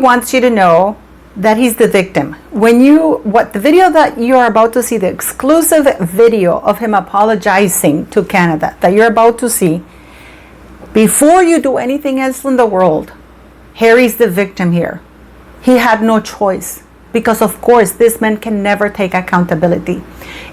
wants you to know that he's the victim. The video that you are about to see, the exclusive video of him apologizing to Canada that you're about to see, before you do anything else in the world, Harry's the victim here. He had no choice because, of course, this man can never take accountability.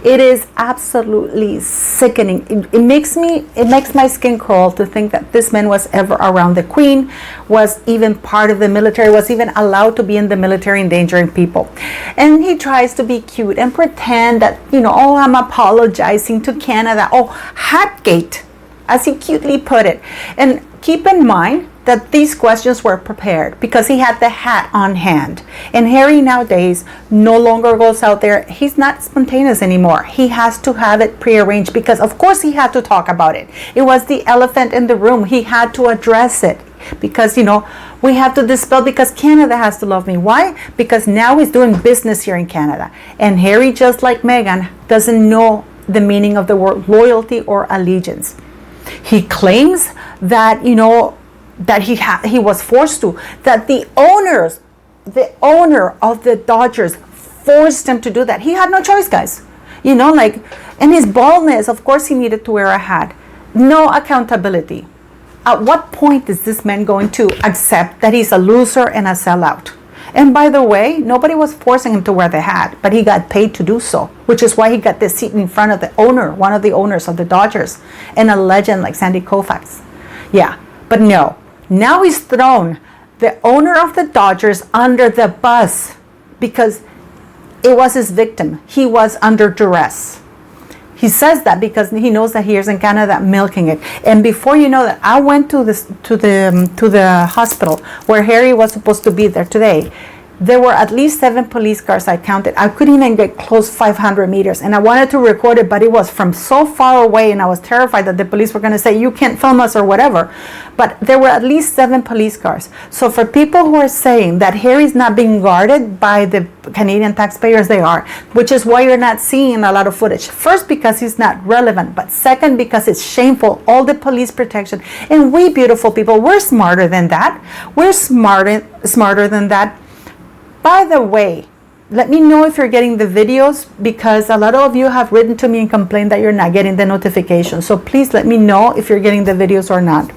It is absolutely sickening. It makes my skin crawl to think that this man was ever around the Queen, was even part of the military, was even allowed to be in the military endangering people. And he tries to be cute and pretend that, oh, I'm apologizing to Canada. Oh, Hatgate, as he cutely put it. And keep in mind that these questions were prepared because he had the hat on hand. And Harry nowadays no longer goes out there. He's not spontaneous anymore. He has to have it prearranged because, of course, he had to talk about it. It was the elephant in the room. He had to address it because, we have to dispel because Canada has to love me. Why? Because now he's doing business here in Canada. And Harry, just like Meghan, doesn't know the meaning of the word loyalty or allegiance. He claims that, that he was forced to, that the owner of the Dodgers forced him to do that. He had no choice, guys. And his baldness, of course he needed to wear a hat. No accountability. At what point is this man going to accept that he's a loser and a sellout? And by the way, nobody was forcing him to wear the hat, but he got paid to do so, which is why he got the seat in front of the owner, one of the owners of the Dodgers, and a legend like Sandy Koufax. Yeah, but no. Now he's thrown the owner of the Dodgers under the bus because it was his victim. He was under duress. He says that because he knows that here's in Canada milking it. And before you know that, I went to the hospital where Harry was supposed to be there today. There were at least 7 police cars I counted. I couldn't even get close 500 meters. And I wanted to record it, but it was from so far away. And I was terrified that the police were going to say, you can't film us or whatever. But there were at least 7 police cars. So for people who are saying that Harry's not being guarded by the Canadian taxpayers, they are. Which is why you're not seeing a lot of footage. First, because he's not relevant. But second, because it's shameful. All the police protection. And we beautiful people, we're smarter than that. We're smarter than that. By the way, let me know if you're getting the videos because a lot of you have written to me and complained that you're not getting the notifications. So please let me know if you're getting the videos or not.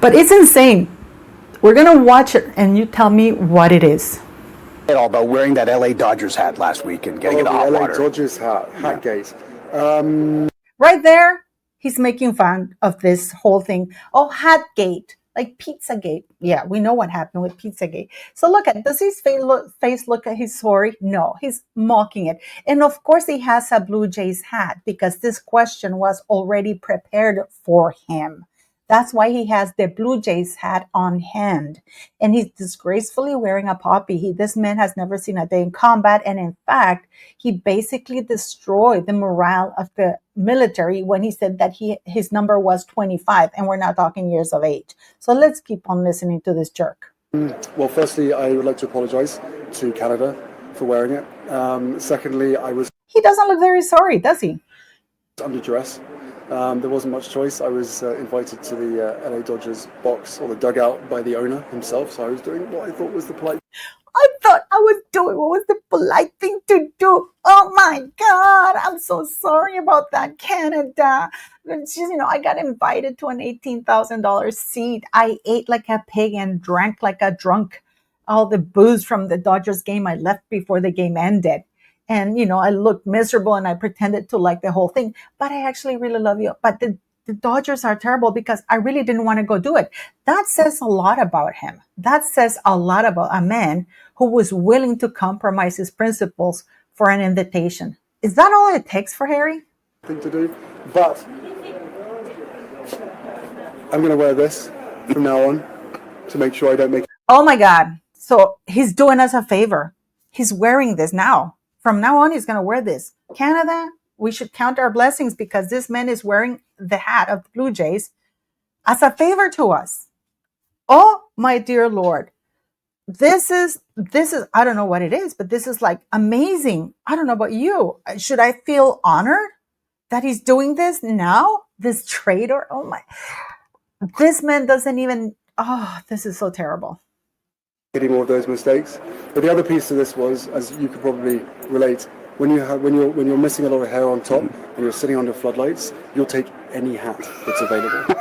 But it's insane. We're going to watch it and you tell me what it is. All about wearing that LA Dodgers hat last week and getting in the hot water. LA Dodgers hat gate. Right there, he's making fun of this whole thing. Oh, Hatgate. Like Pizzagate. Yeah, we know what happened with Pizzagate. So look at, does his face look at his sorry? No, he's mocking it. And of course he has a Blue Jays hat because this question was already prepared for him. That's why he has the Blue Jays hat on hand. And he's disgracefully wearing a poppy. This man has never seen a day in combat. And in fact, he basically destroyed the morale of the military when he said that his number was 25. And we're not talking years of age. So let's keep on listening to this jerk. Well, firstly, I would like to apologize to Canada for wearing it. Secondly, He doesn't look very sorry, does he? Under duress. There wasn't much choice. I was invited to the LA Dodgers box or the dugout by the owner himself, so I was doing what I thought was the polite. I thought I was doing what was the polite thing to do. Oh my God, I'm so sorry about that, Canada. It's just, I got invited to an $18,000 seat. I ate like a pig and drank like a drunk. All the booze from the Dodgers game I left before the game ended. And, I looked miserable and I pretended to like the whole thing. But I actually really love you. But the Dodgers are terrible because I really didn't want to go do it. That says a lot about him. That says a lot about a man who was willing to compromise his principles for an invitation. Is that all it takes for Harry? Thing to do. But I'm going to wear this from now on to make sure I don't make... Oh my God. So he's doing us a favor. He's wearing this now. From now on, he's going to wear this. Canada, we should count our blessings because this man is wearing the hat of the Blue Jays as a favor to us. Oh, my dear Lord. This is, I don't know what it is, but this is like amazing. I don't know about you. Should I feel honored that he's doing this now? This traitor? Oh my. This man doesn't even, this is so terrible. any more of those mistakes. But the other piece to this was, as you could probably relate, when you're missing a lot of hair on top and you're sitting under floodlights, you'll take any hat that's available.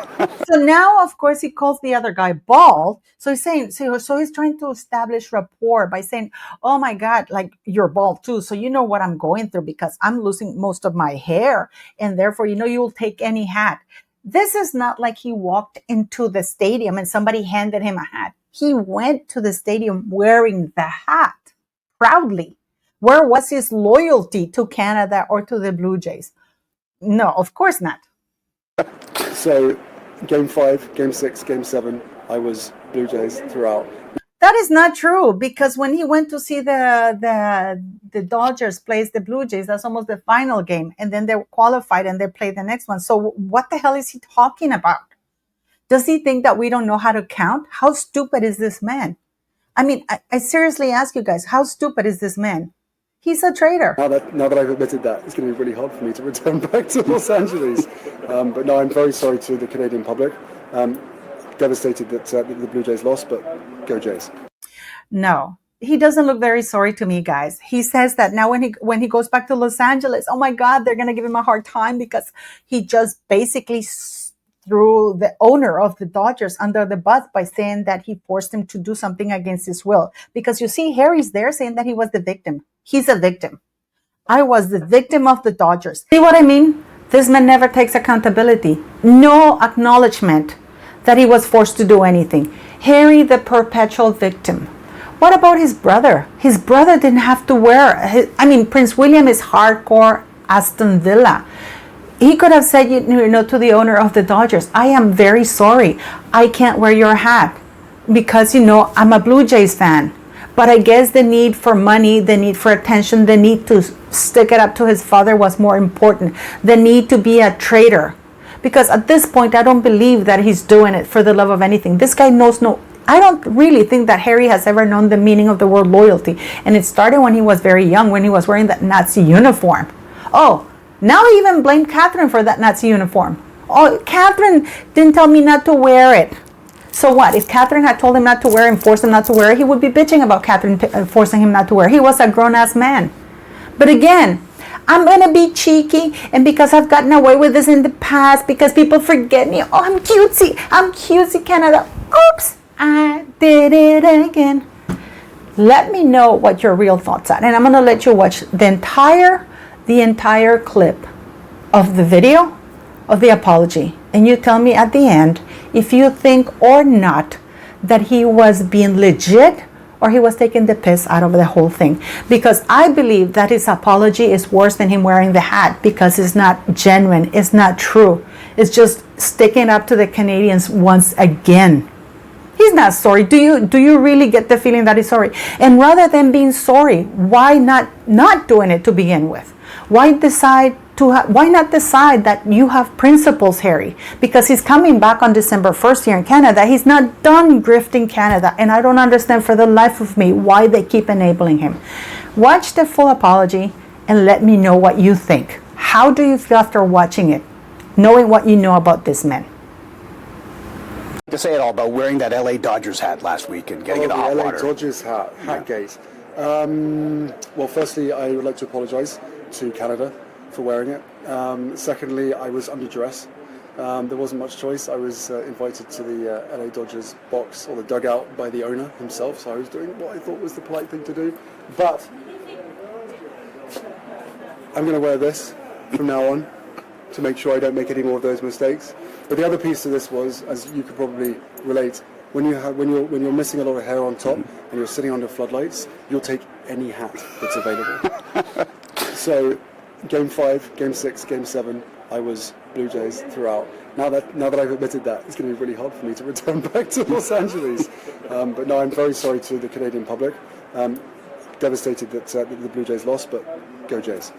So now, of course, he calls the other guy bald. So he's saying, so he's trying to establish rapport by saying, "Oh my God, like you're bald too. So you know what I'm going through because I'm losing most of my hair, and therefore, you'll take any hat." This is not like he walked into the stadium and somebody handed him a hat. He went to the stadium wearing the hat proudly. Where was his loyalty to Canada or to the Blue Jays? No, of course not. So, Game 5, Game 6, Game 7, I was Blue Jays throughout. That is not true, because when he went to see the Dodgers play the Blue Jays, that's almost the final game, and then they qualified and they played the next one. So what the hell is he talking about? Does he think that we don't know how to count? How stupid is this man? I mean, I seriously ask you guys, how stupid is this man? He's a traitor. Now that I've admitted that, it's going to be really hard for me to return back to Los Angeles. But no, I'm very sorry to the Canadian public. Devastated that the Blue Jays lost, but go Jays. No, he doesn't look very sorry to me, guys. He says that now when he goes back to Los Angeles, oh my God, they're going to give him a hard time because he just basically threw the owner of the Dodgers under the bus by saying that he forced him to do something against his will. Because you see, Harry's there saying that he was the victim. He's a victim. I was the victim of the Dodgers. See what I mean? This man never takes accountability. No acknowledgement that he was forced to do anything. Harry, the perpetual victim. What about his brother? His brother didn't have to wear. Prince William is hardcore Aston Villa. He could have said, to the owner of the Dodgers, "I am very sorry. I can't wear your hat because, I'm a Blue Jays fan." But I guess the need for money, the need for attention, the need to stick it up to his father was more important. The need to be a traitor. Because at this point, I don't believe that he's doing it for the love of anything. This guy knows I don't really think that Harry has ever known the meaning of the word loyalty. And it started when he was very young, when he was wearing that Nazi uniform. Oh, now he even blamed Catherine for that Nazi uniform. Oh, Catherine didn't tell me not to wear it. So what? If Catherine had told him not to wear it and forced him not to wear it, he would be bitching about Catherine forcing him not to wear it. He was a grown-ass man. But again, I'm going to be cheeky, and because I've gotten away with this in the past, because people forget me. Oh, I'm cutesy Canada. Oops, I did it again. Let me know what your real thoughts are. And I'm going to let you watch the entire clip of the video of the apology. And you tell me at the end if you think or not that he was being legit or he was taking the piss out of the whole thing. Because I believe that his apology is worse than him wearing the hat, because it's not genuine, it's not true. It's just sticking up to the Canadians once again. He's not sorry. Do you really get the feeling that he's sorry? And rather than being sorry, why not doing it to begin with? Why not decide that you have principles, Harry? Because he's coming back on December 1st here in Canada. He's not done grifting Canada. And I don't understand for the life of me why they keep enabling him. Watch the full apology and let me know what you think. How do you feel after watching it, knowing what you know about this man? To say it all about wearing that LA Dodgers hat last week and getting in the hot LA water. Dodgers hatgate. Well, firstly, I would like to apologise to Canada for wearing it. Secondly, I was under duress. There wasn't much choice. I was invited to the LA Dodgers box, or the dugout, by the owner himself, so I was doing what I thought was the polite thing to do. But I'm going to wear this from now on to make sure I don't make any more of those mistakes. But the other piece to this was, as you could probably relate, when you're missing a lot of hair on top and you're sitting under floodlights, you'll take any hat that's available. So, Game 5, Game 6, Game 7, I was Blue Jays throughout. Now that I've admitted that, it's going to be really hard for me to return back to Los Angeles. But no, I'm very sorry to the Canadian public. Devastated that the Blue Jays lost, but go Jays.